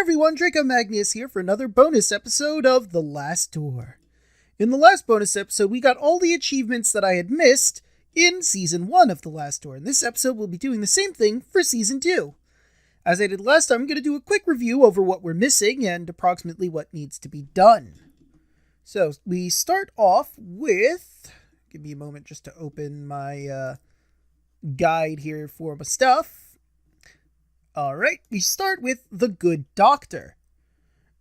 everyone, Draco Magnius here for another bonus episode of The Last Door. In the last bonus episode, we got all the achievements that I had missed in Season 1 of The Last Door, and this episode will be doing the same thing for Season 2. As I did last time, I'm going to do a quick review over what we're missing and approximately what needs to be done. So, we start off with... Give me a moment just to open my guide here for my stuff. Alright, we start with the Good Doctor.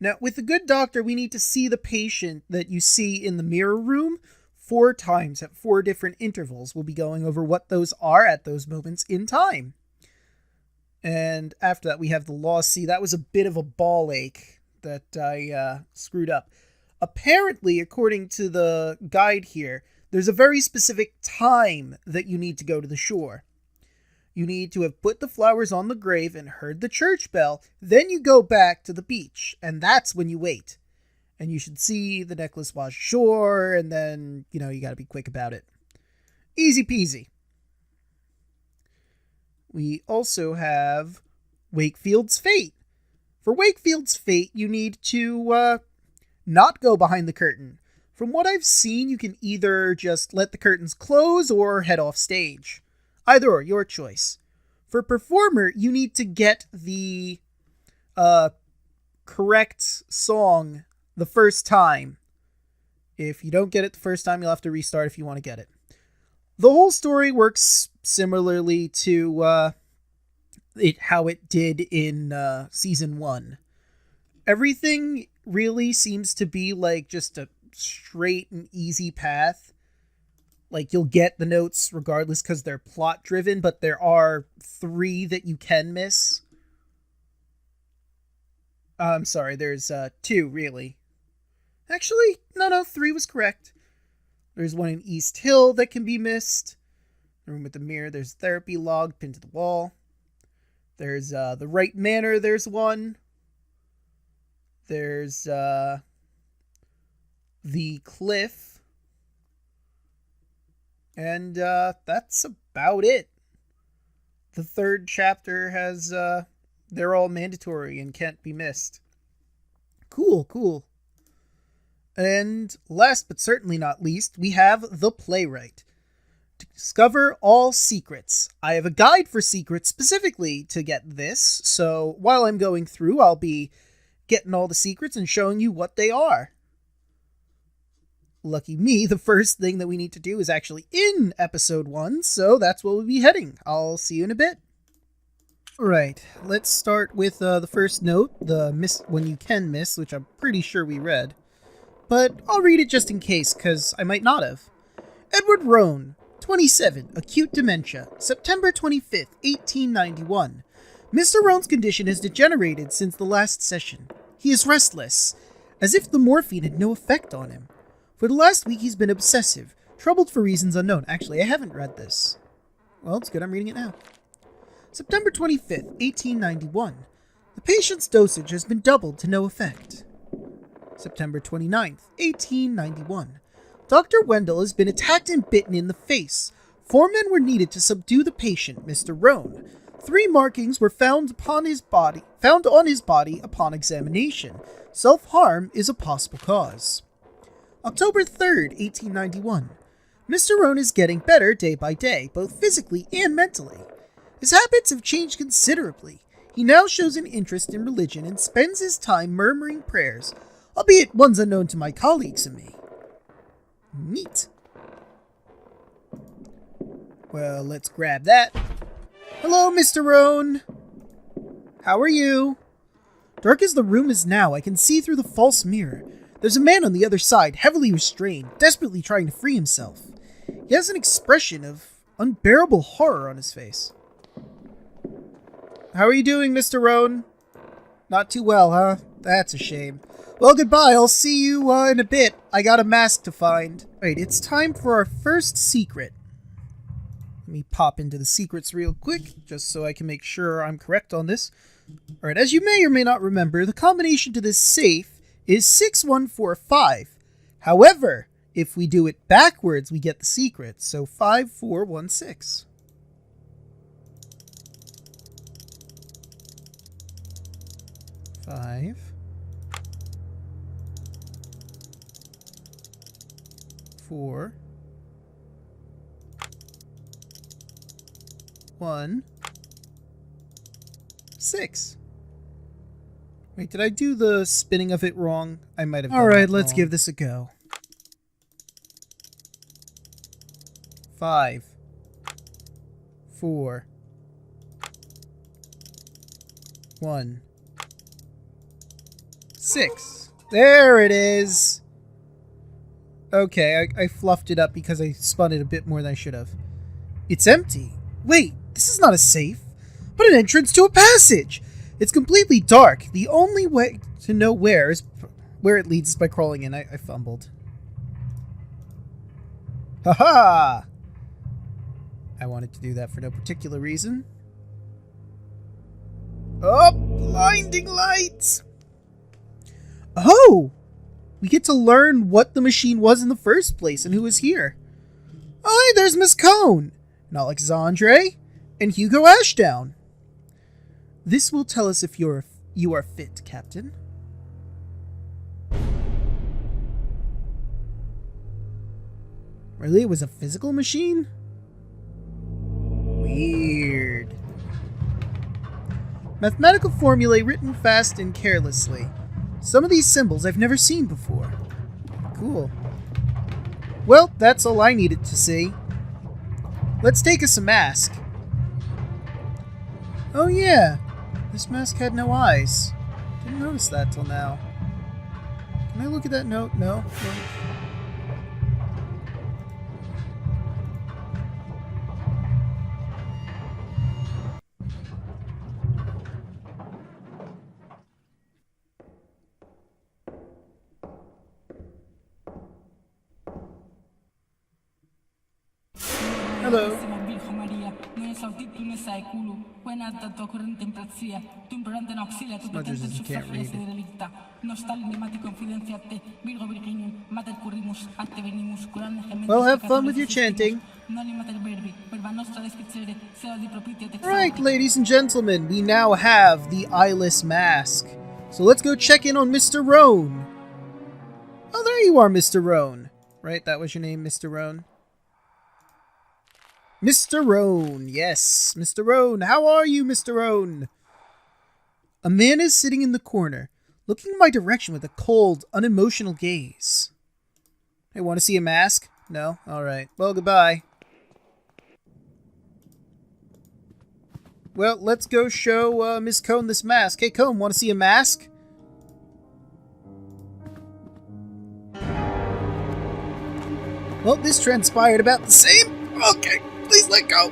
Now, with the Good Doctor, we need to see the patient that you see in the mirror room 4 times at 4 different intervals. We'll be going over what those are at those moments in time. And after that, we have the Lost. See, that was a bit of a ball ache that I screwed up. Apparently, according to the guide here, there's a very specific time that you need to go to the shore. You need to have put the flowers on the grave and heard the church bell. Then you go back to the beach, and that's when you wait. And you should see the necklace wash ashore, and then, you gotta be quick about it. Easy peasy. We also have Wakefield's Fate. For Wakefield's Fate, you need to not go behind the curtain. From what I've seen, you can either just let the curtains close or head off stage. Either or, your choice. For Performer, you need to get the correct song the first time. If you don't get it the first time, you'll have to restart if you want to get it. The whole story works similarly to how it did in Season 1. Everything really seems to be like just a straight and easy path. Like, you'll get the notes regardless because they're plot-driven, but there are 3 that you can miss. I'm sorry, there's 2, really. Actually, no, 3 was correct. There's one in East Hill that can be missed. The room with the mirror, there's therapy log pinned to the wall. There's the right manor, there's one. There's the cliff. And that's about it. The 3rd chapter has, they're all mandatory and can't be missed. Cool. And last but certainly not least, we have The Playwright. To discover all secrets. I have a guide for secrets specifically to get this, so while I'm going through, I'll be getting all the secrets and showing you what they are. Lucky me, the first thing that we need to do is actually in episode 1, so that's where we'll be heading. I'll see you in a bit. Alright, let's start with the first note, the miss when you can miss, which I'm pretty sure we read. But I'll read it just in case, because I might not have. Edward Rohn, 27, acute dementia, September 25th, 1891. Mr. Rohn's condition has degenerated since the last session. He is restless, as if the morphine had no effect on him. For the last week, he's been obsessive, troubled for reasons unknown. Actually, I haven't read this. Well, it's good I'm reading it now. September 25th, 1891. The patient's dosage has been doubled to no effect. September 29th, 1891. Dr. Wendell has been attacked and bitten in the face. 4 men were needed to subdue the patient, Mr. Rohn. 3 markings were found on his body upon examination. Self-harm is a possible cause. October 3rd, 1891. Mr. Rohn is getting better day by day, both physically and mentally. His habits have changed considerably. He now shows an interest in religion and spends his time murmuring prayers, albeit ones unknown to my colleagues and me. Neat. Well, let's grab that. Hello, Mr. Rohn. How are you? Dark as the room is now, I can see through the false mirror. There's a man on the other side, heavily restrained, desperately trying to free himself. He has an expression of unbearable horror on his face. How are you doing, Mr. Rohn? Not too well, huh? That's a shame. Well, goodbye. I'll see you in a bit. I got a mask to find. Right, it's time for our first secret. Let me pop into the secrets real quick, just so I can make sure I'm correct on this. Alright, as you may or may not remember, the combination to this safe is 6145. However, if we do it backwards, we get the secret. So 5416. 5, 5. 4. 1. 6. Wait, did I do the spinning of it wrong? I might have done Alright, let's give this a go. 5. 4. 1. 6. There it is! Okay, I fluffed it up because I spun it a bit more than I should have. It's empty. Wait, this is not a safe, but an entrance to a passage! It's completely dark. The only way to know where it leads is by crawling in. I fumbled. Haha! I wanted to do that for no particular reason. Oh, blinding lights! Oh! We get to learn what the machine was in the first place and who was here. Oh, hey, there's Miss Cone, and Alexandre, and Hugo Ashdown. This will tell us if you are fit, Captain. Really? It was a physical machine? Weird. Mathematical formulae written fast and carelessly. Some of these symbols I've never seen before. Cool. Well, that's all I needed to see. Let's take us a mask. Oh yeah, this mask had no eyes. Didn't notice that till now. Can I look at that note? No. Hello. Smudges you can't read. Well, have fun with your chanting. Right, ladies and gentlemen, we now have the eyeless mask. So let's go check in on Mr. Roan. Oh, there you are, Mr. Roan. Right, that was your name, Mr. Roan? Mr. Roan, yes, Mr. Roan. How are you, Mr. Roan? A man is sitting in the corner, looking in my direction with a cold, unemotional gaze. Hey, want to see a mask? No? Alright. Well, goodbye. Well, let's go show Miss Cone this mask. Hey, Cone, want to see a mask? Well, this transpired about the same. Okay. Please let go.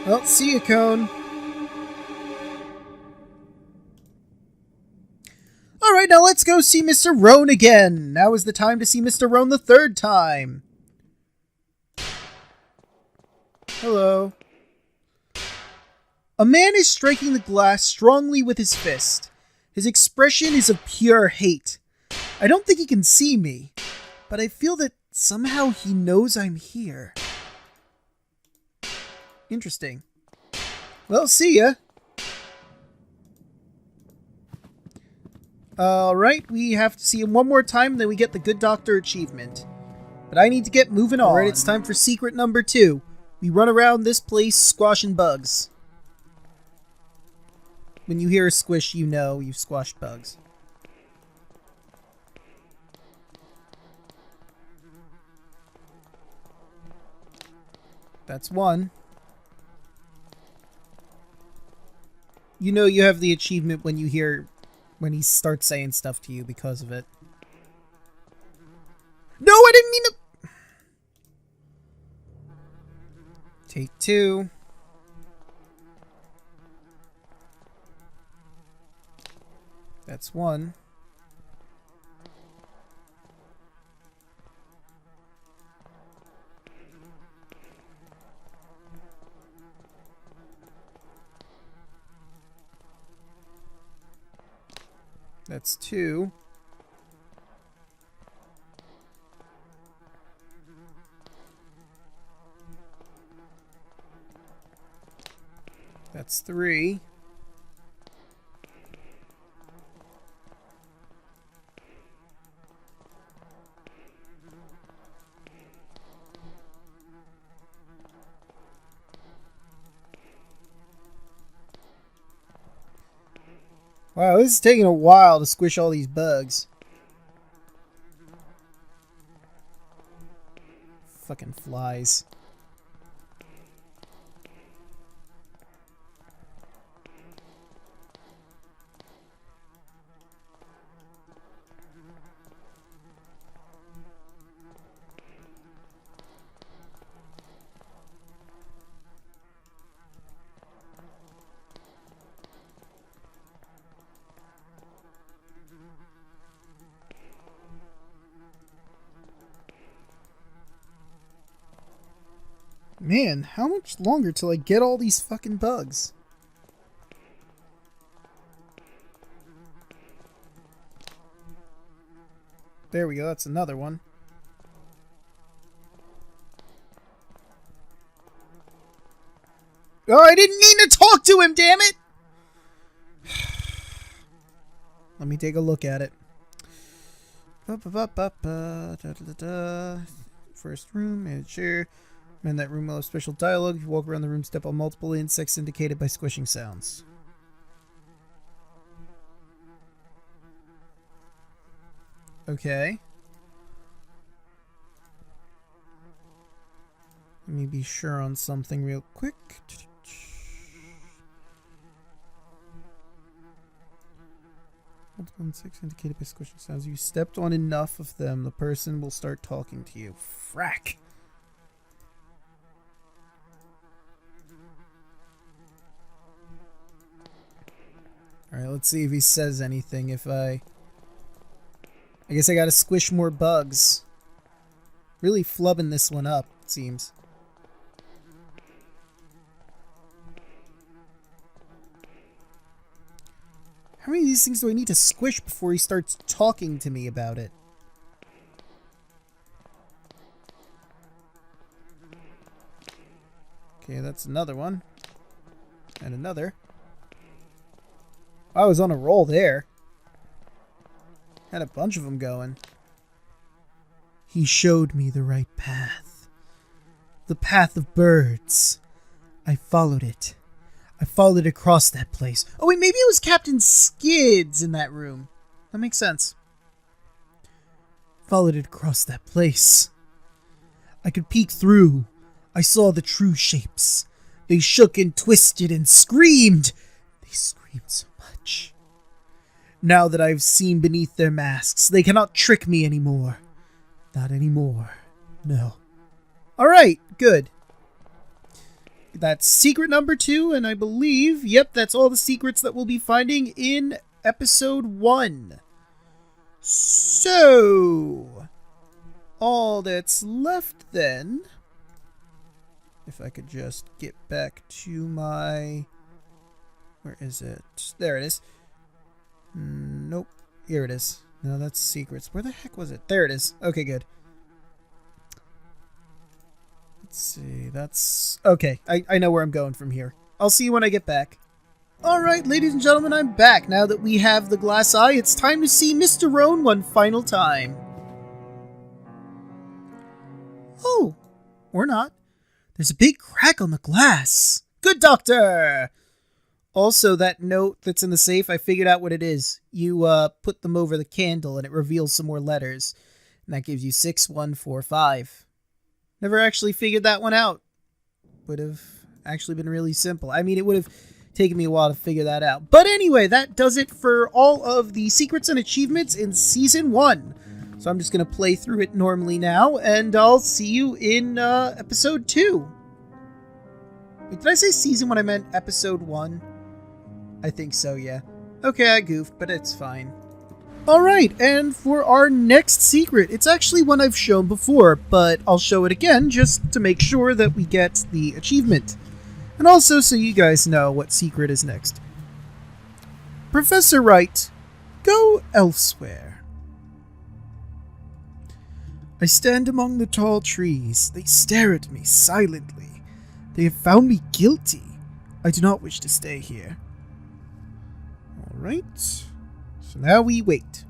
Well, see you, Cone. Alright, now let's go see Mr. Roan again. Now is the time to see Mr. Roan the third time. Hello. A man is striking the glass strongly with his fist. His expression is of pure hate. I don't think he can see me, but I feel that somehow he knows I'm here. Interesting. Well, see ya. Alright, we have to see him one more time, then we get the Good Doctor achievement. But I need to get moving on. Alright, it's time for secret number 2. We run around this place squashing bugs. When you hear a squish, you know you've squashed bugs. That's one. You know you have the achievement when he starts saying stuff to you because of it. No, I didn't mean to... Take 2. That's 1. That's 2. That's That's 3. Wow, this is taking a while to squish all these bugs. Fucking flies. Man, how much longer till I get all these fucking bugs? There we go, that's another one. Oh, I didn't mean to talk to him, damn it! Let me take a look at it. First room, manager. In that room will have special dialogue. If you walk around the room, step on multiple insects indicated by squishing sounds. Okay. Let me be sure on something real quick. Multiple insects indicated by squishing sounds. You stepped on enough of them, the person will start talking to you. Frack. Alright, let's see if he says anything. If I guess I gotta squish more bugs. Really flubbing this one up, it seems. How many of these things do I need to squish before he starts talking to me about it? Okay, that's another one. And another. I was on a roll there. Had a bunch of them going. He showed me the right path. The path of birds. I followed it. I followed across that place. Oh wait, maybe it was Captain Skids in that room. That makes sense. Followed it across that place. I could peek through. I saw the true shapes. They shook and twisted and screamed. They screamed so much. Now that I've seen beneath their masks, they cannot trick me anymore. Not anymore. No. Alright, good. That's secret number 2, and I believe, yep, that's all the secrets that we'll be finding in episode 1. So, all that's left then, if I could just get back to my, where is it? There it is. Nope. Here it is. No, that's secrets. Where the heck was it? There it is. Okay, good. Let's see. That's... okay, I know where I'm going from here. I'll see you when I get back. Alright, ladies and gentlemen, I'm back. Now that we have the glass eye, it's time to see Mr. Roan one final time. Oh, or not. There's a big crack on the glass. Good doctor! Also, that note that's in the safe, I figured out what it is. You put them over the candle and it reveals some more letters. And that gives you 6145. Never actually figured that one out. Would have actually been really simple. I mean, it would have taken me a while to figure that out. But anyway, that does it for all of the secrets and achievements in Season 1. So I'm just going to play through it normally now, and I'll see you in Episode 2. Wait, did I say Season 1? I meant Episode 1. I think so, yeah. Okay, I goofed, but it's fine. Alright, and for our next secret, it's actually one I've shown before, but I'll show it again just to make sure that we get the achievement. And also so you guys know what secret is next. Professor Wright, go elsewhere. I stand among the tall trees. They stare at me silently. They have found me guilty. I do not wish to stay here. Alright. So now we wait.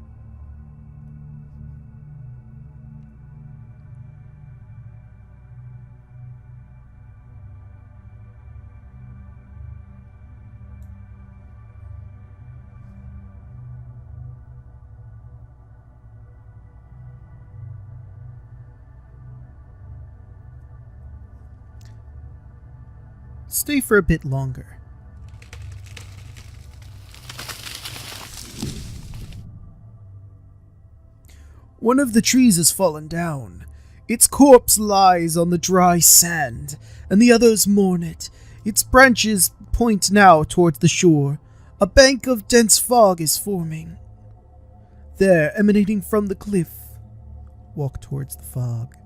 Stay for a bit longer. One of the trees has fallen down. Its corpse lies on the dry sand, and the others mourn it. Its branches point now towards the shore. A bank of dense fog is forming. There, emanating from the cliff. Walk towards the fog.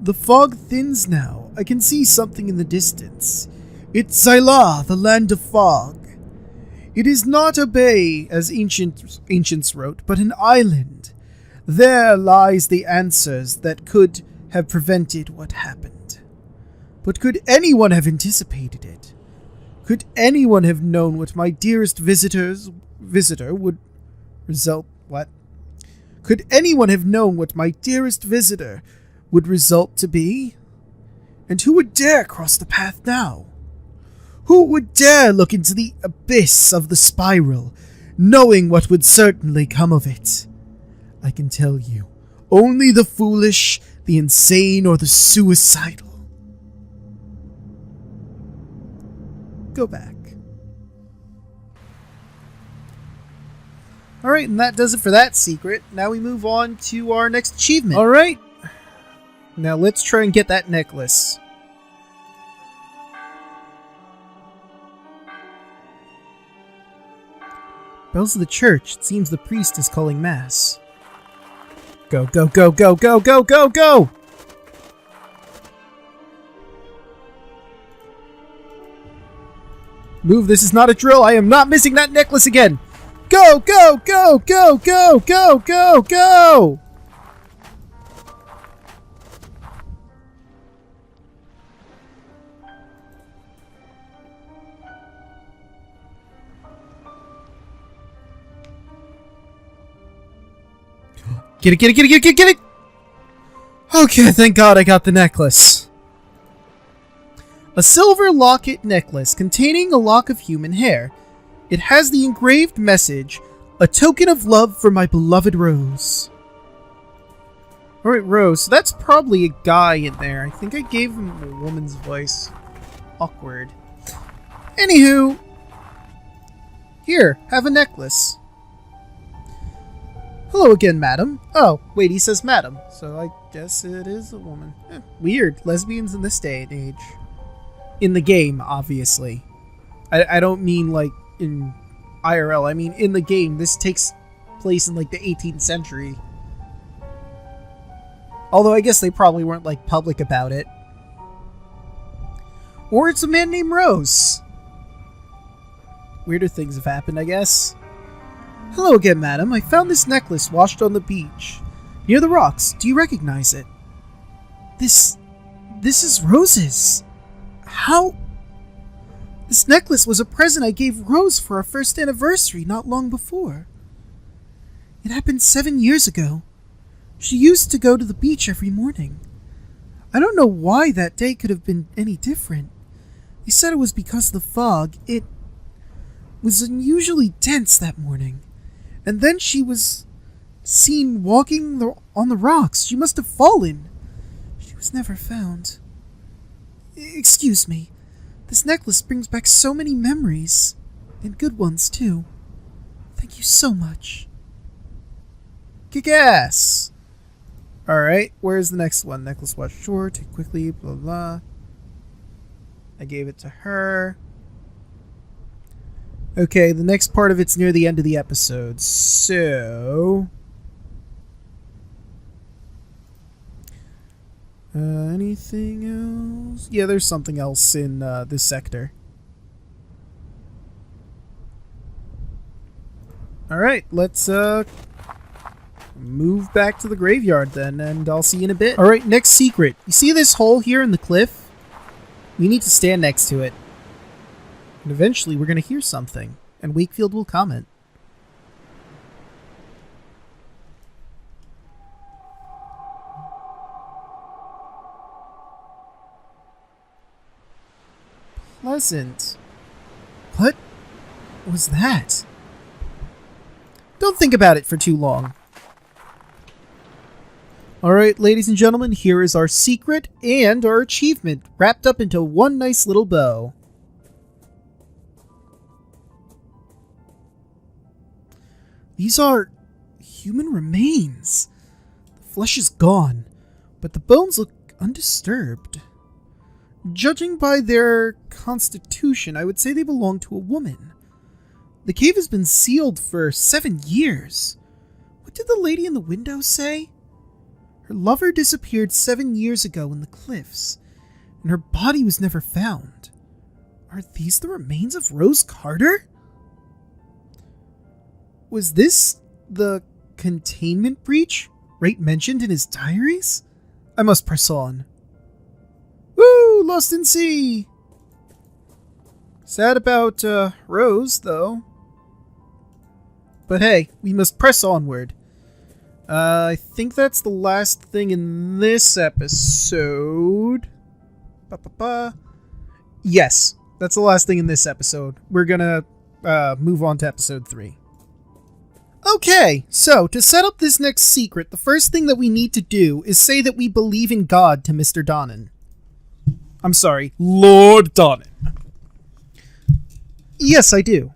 The fog thins now. I can see something in the distance. It's Zyla, the land of fog. It is not a bay, as ancients wrote, but an island. There lies the answers that could have prevented what happened. But could anyone have anticipated it? Could anyone have known what my dearest visitor would result... What? Could anyone have known what my dearest visitor would result to be? And who would dare cross the path now? Who would dare look into the abyss of the spiral, knowing what would certainly come of it? I can tell you, only the foolish, the insane, or the suicidal. Go back. Alright, and that does it for that secret. Now we move on to our next achievement. Alright. Now let's try and get that necklace. Bells of the church. It seems the priest is calling mass. Go, go, go, go, go, go, go, go! Move, this is not a drill. I am not missing that necklace again. Go, go, go, go, go, go, go, go! Get it, get it, get it, get it, get it! Okay, thank God I got the necklace. A silver locket necklace containing a lock of human hair. It has the engraved message, a token of love for my beloved Rose. Alright, Rose, so that's probably a guy in there. I think I gave him a woman's voice. Awkward. Anywho, here, have a necklace. Hello again, madam. Oh, wait, he says madam, so I guess it is a woman. Weird. Lesbians in this day and age. In the game, obviously. I don't mean, like, in IRL. I mean, in the game, this takes place in, like, the 18th century. Although I guess they probably weren't, like, public about it. Or it's a man named Rose. Weirder things have happened, I guess. Hello again, madam. I found this necklace washed on the beach. Near the rocks. Do you recognize it? This is Rose's. How? This necklace was a present I gave Rose for our first anniversary not long before. It happened 7 years ago. She used to go to the beach every morning. I don't know why that day could have been any different. They said it was because of the fog. It was unusually dense that morning. And then she was seen walking on the rocks. She must have fallen. She was never found. Excuse me. This necklace brings back so many memories. And good ones, too. Thank you so much. Kick ass! Alright, where's the next one? Necklace washed shore, take quickly, blah blah. I gave it to her. Okay, the next part of it's near the end of the episode, so... anything else? Yeah, there's something else in this sector. Alright, let's move back to the graveyard then, and I'll see you in a bit. Alright, next secret. You see this hole here in the cliff? We need to stand next to it. And eventually we're going to hear something, and Wakefield will comment. Pleasant. What was that? Don't think about it for too long. Alright, ladies and gentlemen, here is our secret and our achievement wrapped up into one nice little bow. These are human remains. The flesh is gone, but the bones look undisturbed. Judging by their constitution, I would say they belong to a woman. The cave has been sealed for 7 years. What did the lady in the window say? Her lover disappeared 7 years ago in the cliffs, and her body was never found. Are these the remains of Rose Carter? Was this the containment breach Wright mentioned in his diaries? I must press on. Woo! Lost in sea! Sad about, Rose, though. But hey, we must press onward. I think that's the last thing in this episode. Yes, that's the last thing in this episode. We're gonna, move on to episode 3. Okay, so to set up this next secret, the first thing that we need to do is say that we believe in God to Mr. Donnan. I'm sorry, Lord Donnan. Yes, I do.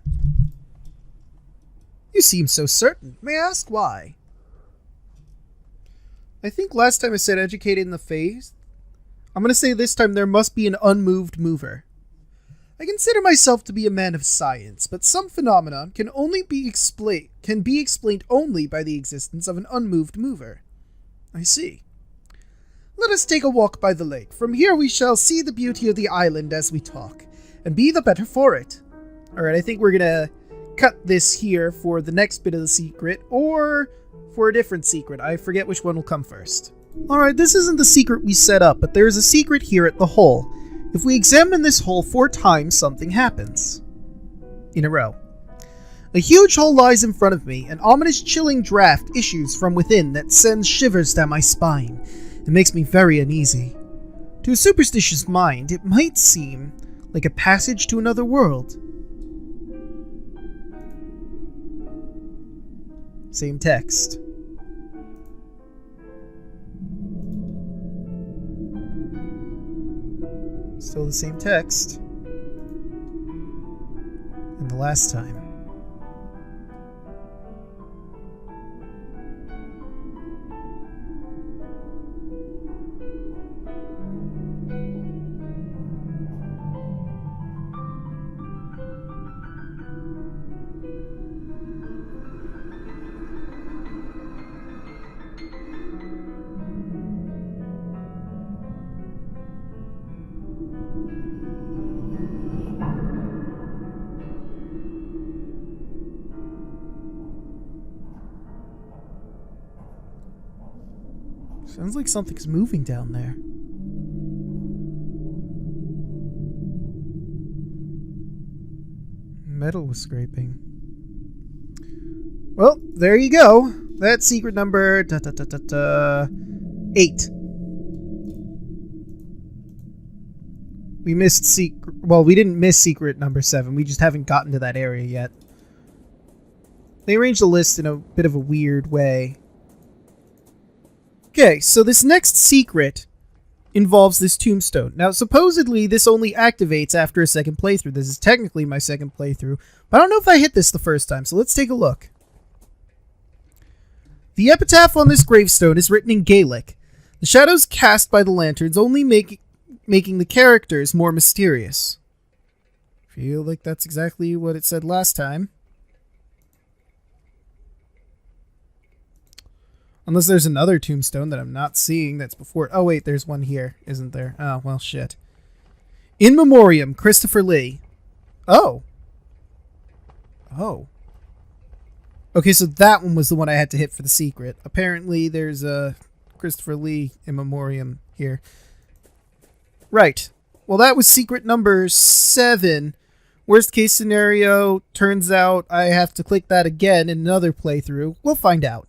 You seem so certain. May I ask why? I think last time I said educated in the faith. I'm going to say this time there must be an unmoved mover. I consider myself to be a man of science, but some phenomena can be explained only by the existence of an unmoved mover. I see. Let us take a walk by the lake. From here we shall see the beauty of the island as we talk, and be the better for it. Alright, I think we're gonna cut this here for the next bit of the secret, or for a different secret. I forget which one will come first. Alright, this isn't the secret we set up, but there is a secret here at the hole. If we examine this hole 4 times, something happens. In a row. A huge hole lies in front of me. An ominous chilling draft issues from within that sends shivers down my spine. It makes me very uneasy. To a superstitious mind, it might seem like a passage to another world. Same text. Still the same text. And the last time. Sounds like something's moving down there. Metal was scraping. Well, there you go. That's secret number 8. We missed secret. Well, we didn't miss secret number 7. We just haven't gotten to that area yet. They arranged the list in a bit of a weird way. Okay, so this next secret involves this tombstone. Now, supposedly, this only activates after a second playthrough. This is technically my second playthrough, but I don't know if I hit this the first time, so let's take a look. The epitaph on this gravestone is written in Gaelic. The shadows cast by the lanterns only making the characters more mysterious. Feel like that's exactly what it said last time. Unless there's another tombstone that I'm not seeing that's before... Oh, wait, there's one here, isn't there? Oh, well, shit. In Memoriam, Christopher Lee. Oh. Oh. Okay, so that one was the one I had to hit for the secret. Apparently, there's a Christopher Lee In Memoriam here. Right. Well, that was secret number 7. Worst case scenario, turns out I have to click that again in another playthrough. We'll find out.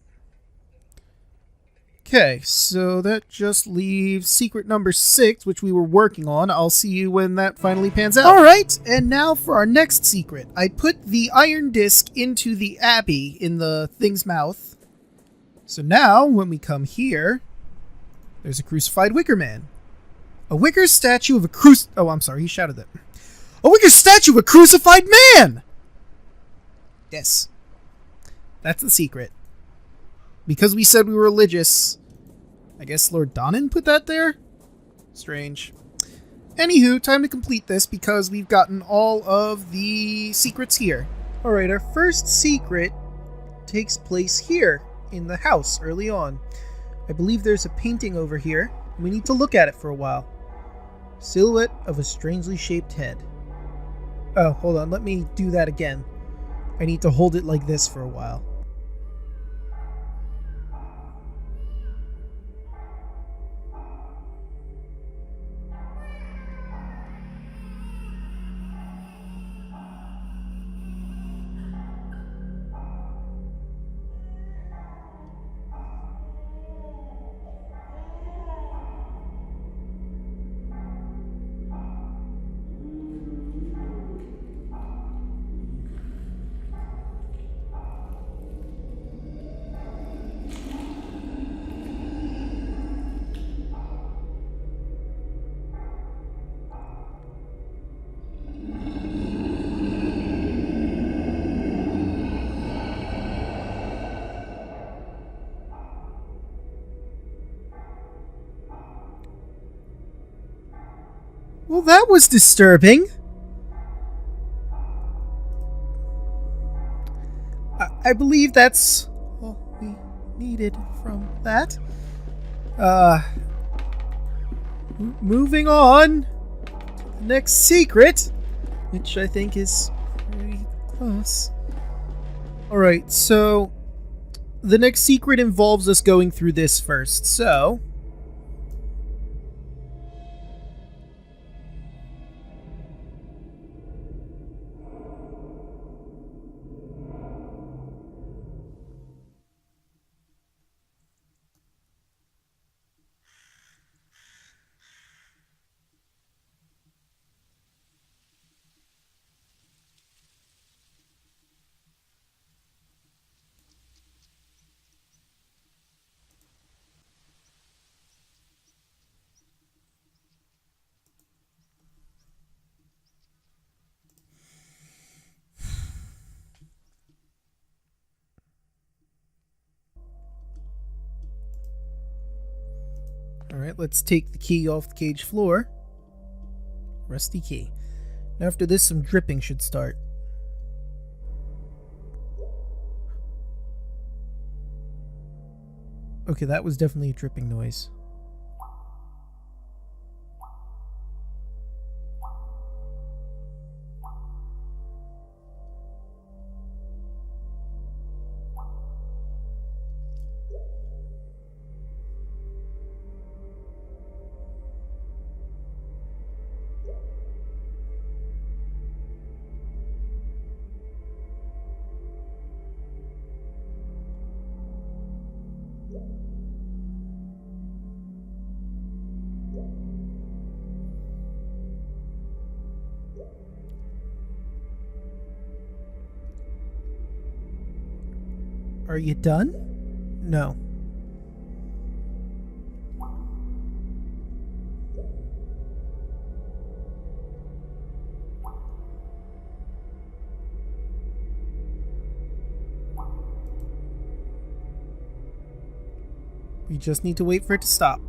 Okay, so that just leaves secret number 6, which we were working on. I'll see you when that finally pans out. Alright, and now for our next secret. I put the iron disc into the abbey in the thing's mouth. So now, when we come here, there's a crucified Wicker man. A wicker statue of a Oh, I'm sorry, he shouted that. A wicker statue of a crucified man! Yes. That's the secret. Because we said we were religious, I guess Lord Donan put that there? Strange. Anywho, time to complete this because we've gotten all of the secrets here. Alright, our first secret takes place here in the house early on. I believe there's a painting over here. We need to look at it for a while. Silhouette of a strangely shaped head. Oh, hold on. Let me do that again. I need to hold it like this for a while. Well, that was disturbing. I believe that's all we needed from that. Moving on to the next secret, which I think is very close. Alright, so the next secret involves us going through this first, so alright, let's take the key off the cage floor. Rusty key. Now after this, some dripping should start. Okay, that was definitely a dripping noise. Are you done? No. We just need to wait for it to stop.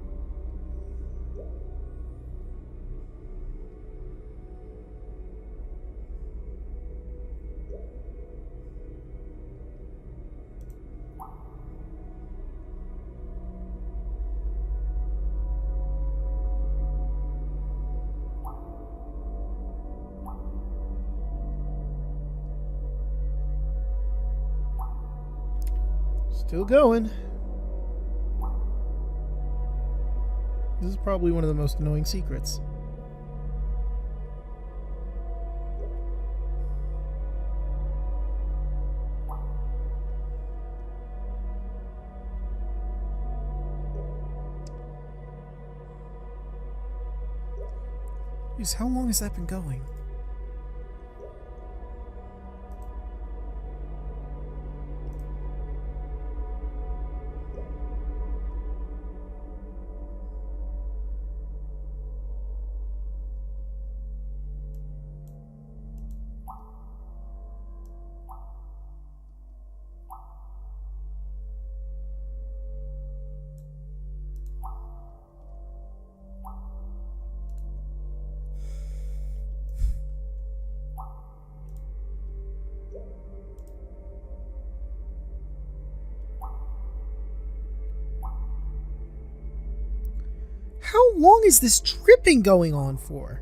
Still going. This is probably one of the most annoying secrets. Jeez, how long has that been going? How long is this tripping going on for?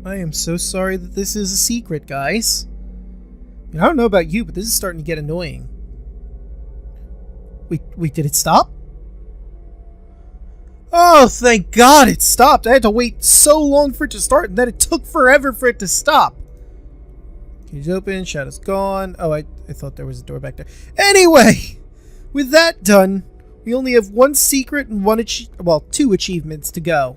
I am so sorry that this is a secret, guys. I don't know about you, but this is starting to get annoying. Wait, did it stop? Oh, thank God it stopped. I had to wait so long for it to start, and then it took forever for it to stop. Cage open, shadow's gone. Oh, I thought there was a door back there. Anyway, with that done, we only have one secret and two achievements to go.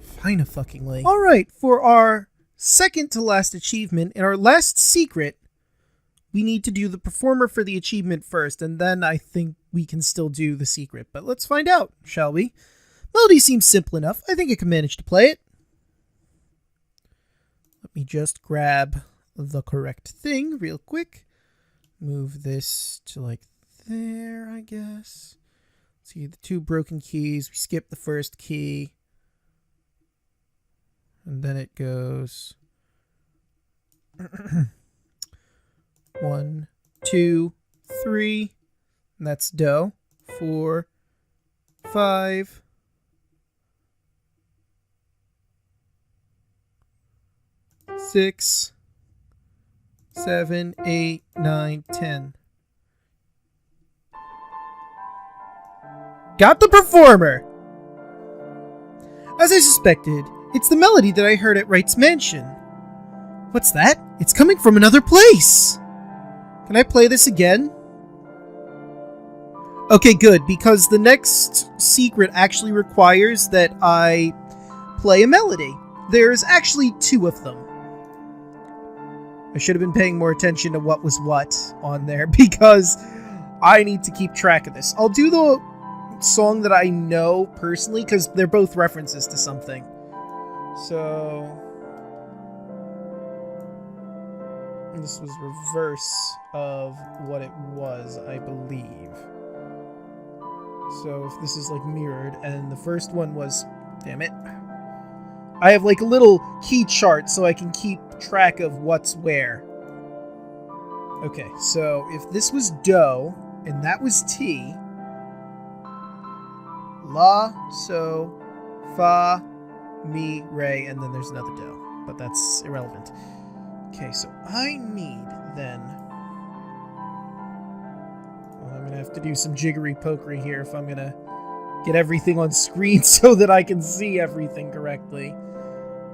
Fine-a-fucking-lay. Alright, for our second to last achievement, and our last secret, we need to do the performer for the achievement first, and then I think we can still do the secret. But let's find out, shall we? Melody seems simple enough. I think I can manage to play it. Let me just grab the correct thing real quick. Move this to like there, I guess. See the two broken keys. We skip the first key. And then it goes 1, 2, 3. And that's do. 4, 5. 6, 7, 8, 9, 10. Got the performer! As I suspected, it's the melody that I heard at Wright's mansion. What's that? It's coming from another place! Can I play this again? Okay, good, because the next secret actually requires that I play a melody. There's actually 2 of them. I should have been paying more attention to what was what on there, because I need to keep track of this. I'll do the song that I know personally, because they're both references to something. So this was reverse of what it was, I believe. So if this is like mirrored, and the first one was, damn it, I have like a little key chart so I can keep track of what's where. Okay, so if this was do and that was ti, la, so, fa, mi, re, and then there's another do, but that's irrelevant. Okay, so I need then, well, I'm gonna have to do some jiggery pokery here if I'm gonna get everything on screen so that I can see everything correctly.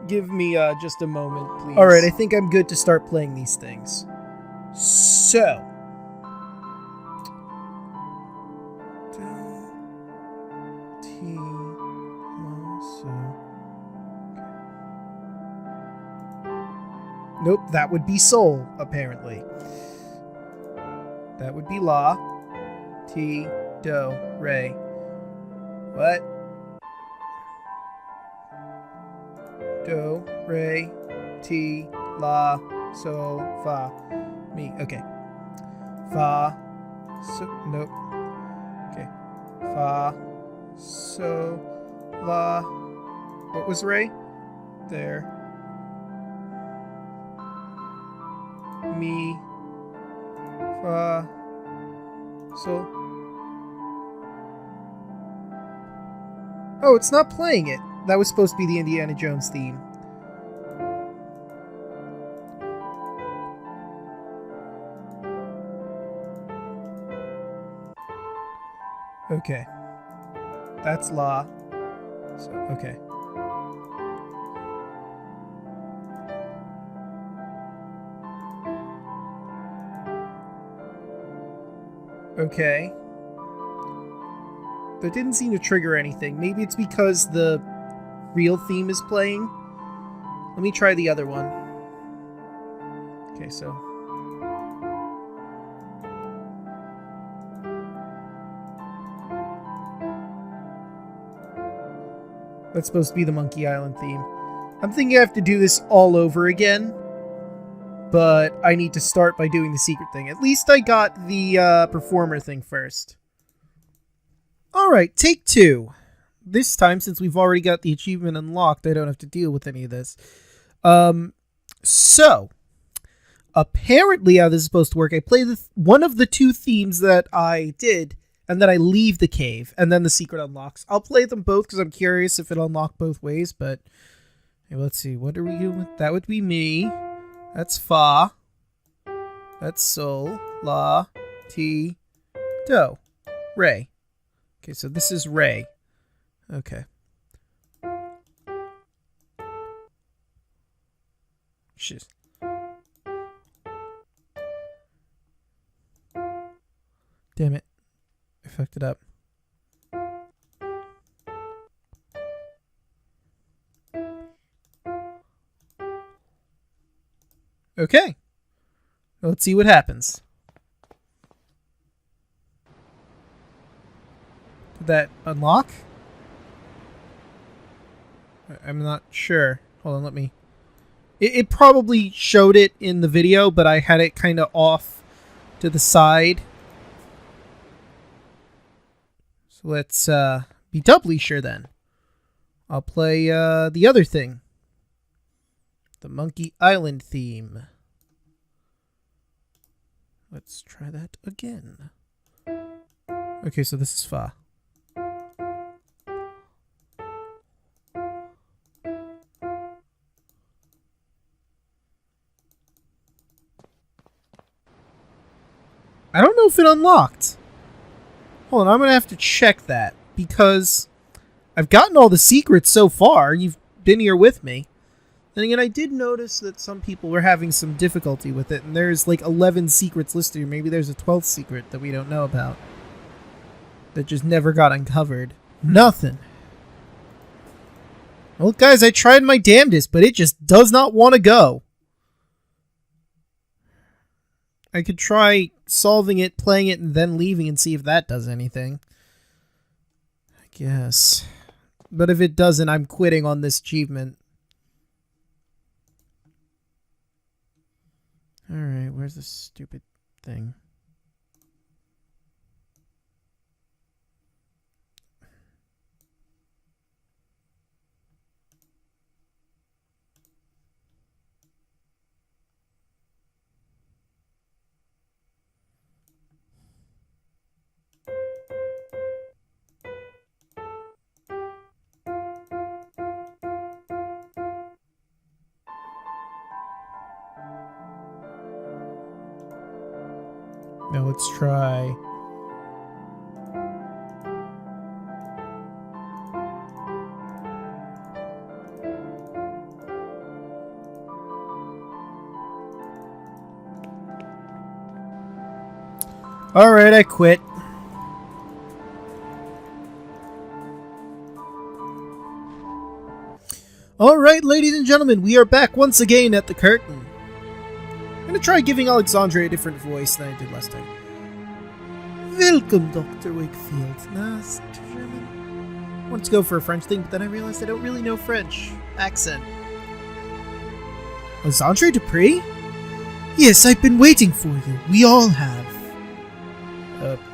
Give me just a moment, please. Alright, I think I'm good to start playing these things. So, nope, that would be sol, apparently. That would be la, ti, do, re. What? Do, re, ti, la, sol, fa, mi. Okay. Fa, so, nope. Okay. Fa, so, la. What was re? There. Mi, fa, sol. Oh, it's not playing it. That was supposed to be the Indiana Jones theme. Okay. That's la. So, okay. Okay. That didn't seem to trigger anything. Maybe it's because the real theme is playing. Let me try the other one. Okay, so... That's supposed to be the Monkey Island theme. I'm thinking I have to do this all over again. But I need to start by doing the secret thing. At least I got the performer thing first. Alright, take 2. This time, since we've already got the achievement unlocked, I don't have to deal with any of this. So, apparently how this is supposed to work, I play one of the 2 themes that I did, and then I leave the cave, and then the secret unlocks. I'll play them both because I'm curious if it'll unlock both ways, but hey, let's see. What are we doing with that? Would be me. That's Fa. That's Sol. La. Ti. Do. Ray. Okay, so this is Ray. Okay. Shit. Damn it. I fucked it up. Okay. Let's see what happens. Did that unlock? I'm not sure. Hold on, let me... It probably showed it in the video, but I had it kind of off to the side. So let's be doubly sure then. I'll play the other thing. The Monkey Island theme. Let's try that again. Okay, so this is Fa. I don't know if it unlocked. Hold on, I'm going to have to check that. Because I've gotten all the secrets so far. You've been here with me. Then again, I did notice that some people were having some difficulty with it. And there's like 11 secrets listed here. Maybe there's a 12th secret that we don't know about. That just never got uncovered. Nothing. Well, guys, I tried my damnedest, but it just does not want to go. I could try solving it, playing it, and then leaving and see if that does anything. I guess. But if it doesn't, I'm quitting on this achievement. Alright, where's this stupid thing? Now let's try... Alright, I quit. Alright, ladies and gentlemen, we are back once again at the curtain. I'm gonna try giving Alexandre a different voice than I did last time. Welcome, Dr. Wakefield. Nah, it's too German. I wanted to go for a French thing, but then I realized I don't really know French accent. Alexandre Dupree? Yes, I've been waiting for you. We all have.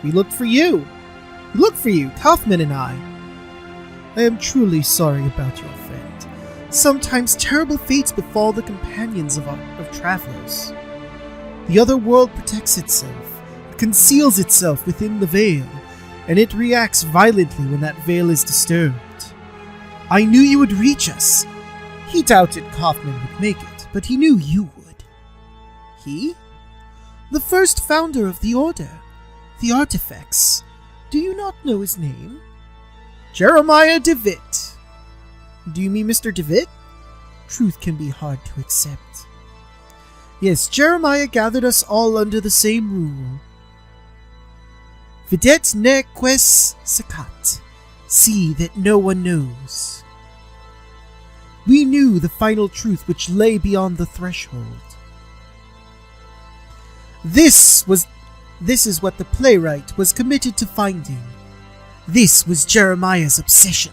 We looked for you. We looked for you, Kaufman and I. I am truly sorry about your friend. Sometimes terrible fates befall the companions of travelers. The other world protects itself, conceals itself within the veil, and it reacts violently when that veil is disturbed. I knew you would reach us. He doubted Kaufman would make it, but he knew you would. He? The first founder of the Order. The Artifacts. Do you not know his name? Jeremiah DeWitt. Do you mean Mr. DeWitt? Truth can be hard to accept. Yes, Jeremiah gathered us all under the same rule. Videt neques secat. See that no one knows. We knew the final truth which lay beyond the threshold. This is what the playwright was committed to finding. This was Jeremiah's obsession.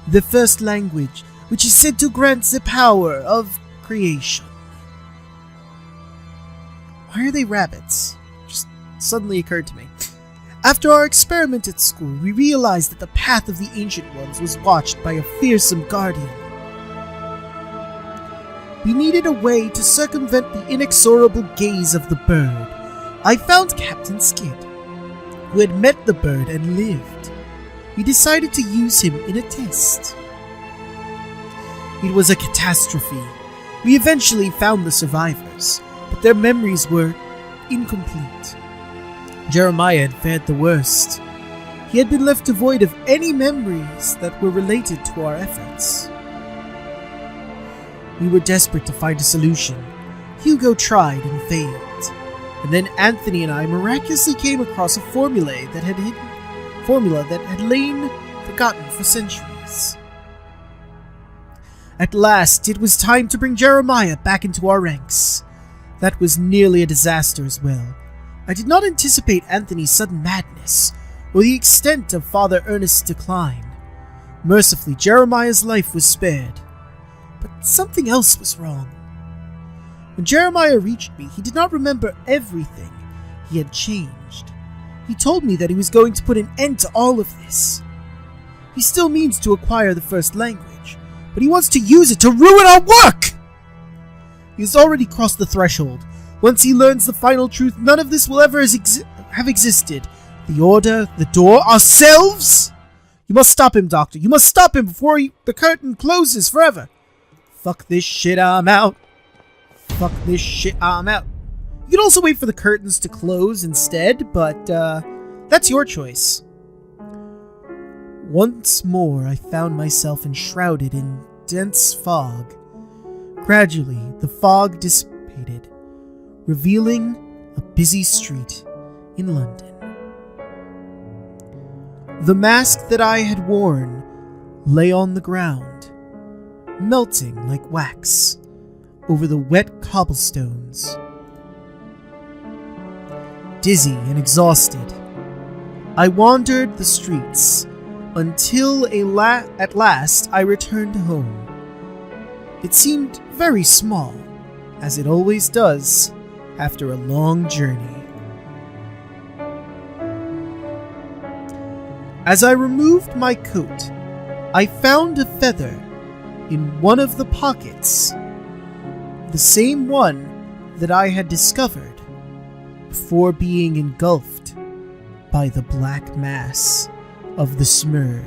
The first language, which is said to grant the power of creation. Why are they rabbits? Just suddenly occurred to me. After our experiment at school, we realized that the path of the Ancient Ones was watched by a fearsome guardian. We needed a way to circumvent the inexorable gaze of the bird. I found Captain Skid, who had met the bird and lived. We decided to use him in a test. It was a catastrophe. We eventually found the survivors, but their memories were incomplete. Jeremiah had fared the worst. He had been left devoid of any memories that were related to our efforts. We were desperate to find a solution. Hugo tried and failed. And then Anthony and I miraculously came across a formula that had lain forgotten for centuries. At last, it was time to bring Jeremiah back into our ranks. That was nearly a disaster as well. I did not anticipate Anthony's sudden madness, or the extent of Father Ernest's decline. Mercifully, Jeremiah's life was spared. But something else was wrong. When Jeremiah reached me, he did not remember everything. He had changed. He told me that he was going to put an end to all of this. He still means to acquire the first language, but he wants to use it to ruin our work! He has already crossed the threshold. Once he learns the final truth, none of this will ever have existed. The Order, the door, ourselves! You must stop him, Doctor. You must stop him before the curtain closes forever. Fuck this shit, I'm out. Fuck this shit, I'm out. You can also wait for the curtains to close instead, but that's your choice. Once more, I found myself enshrouded in dense fog. Gradually, the fog dissipated, revealing a busy street in London. The mask that I had worn lay on the ground, melting like wax over the wet cobblestones. Dizzy and exhausted, I wandered the streets until at last I returned home. It seemed very small, as it always does after a long journey. As I removed my coat, I found a feather in one of the pockets, the same one that I had discovered before being engulfed by the black mass of the Smurg.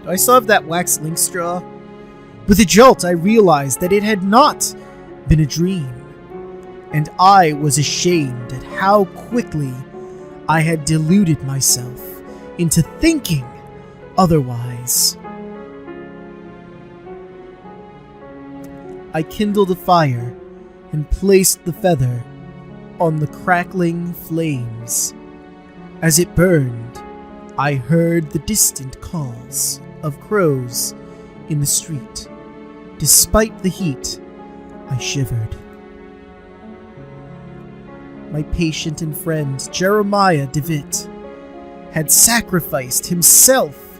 Do I still have that wax link straw? With a jolt, I realized that it had not been a dream, and I was ashamed at how quickly I had deluded myself into thinking otherwise. I kindled a fire and placed the feather on the crackling flames. As it burned, I heard the distant calls of crows in the street. Despite the heat, I shivered. My patient and friend, Jeremiah DeWitt, had sacrificed himself.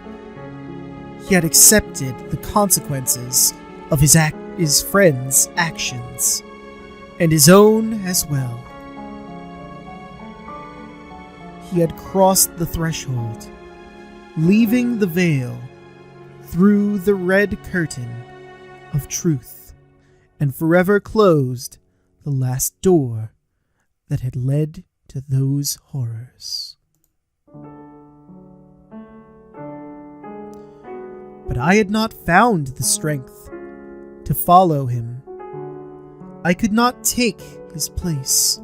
He had accepted the consequences of his friend's actions, and his own as well. He had crossed the threshold, leaving the veil through the red curtain of truth, and forever closed the last door that had led to those horrors. But I had not found the strength to follow him. I could not take his place.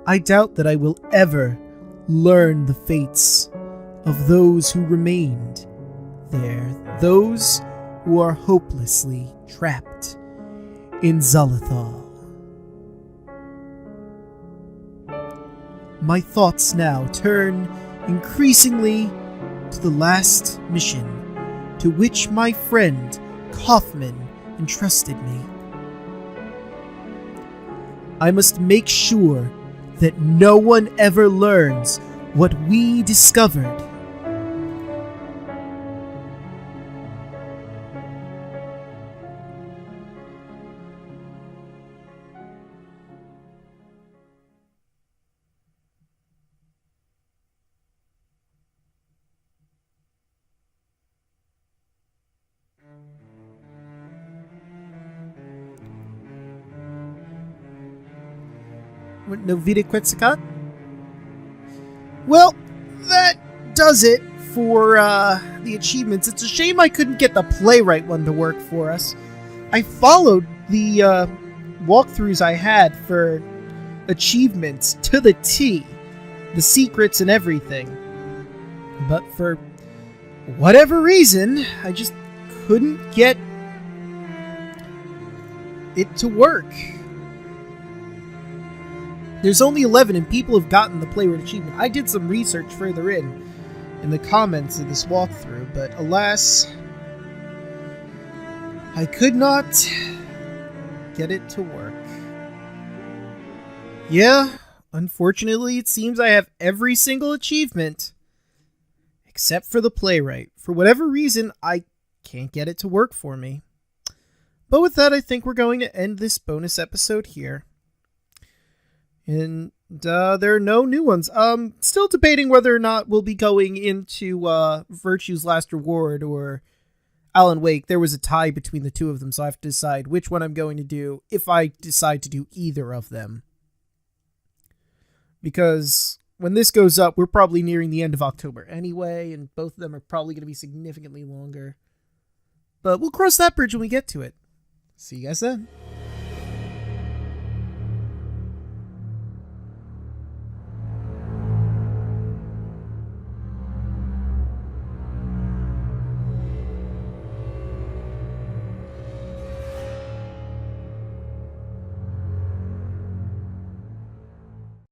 I doubt that I will ever learn the fates of those who remained there, those who are hopelessly trapped in Zalathal. my thoughts now turn increasingly to the last mission to which my friend Kaufman entrusted me. I must make sure that no one ever learns what we discovered. No Vida Quetzalcoatl? Well, that does it for the achievements. It's a shame I couldn't get the playwright one to work for us. I followed the walkthroughs I had for achievements to the T, the secrets and everything. But for whatever reason, I just couldn't get it to work. There's only 11 and people have gotten the playwright achievement. I did some research further in the comments of this walkthrough, but alas, I could not get it to work. Yeah, unfortunately it seems I have every single achievement except for the playwright. For whatever reason, I can't get it to work for me. But with that, I think we're going to end this bonus episode here. And there are no new ones. Still debating whether or not we'll be going into Virtue's Last Reward or Alan Wake. There was a tie between the two of them, so I have to decide which one I'm going to do if I decide to do either of them. Because when this goes up, we're probably nearing the end of October anyway, and both of them are probably going to be significantly longer. But we'll cross that bridge when we get to it. See you guys then.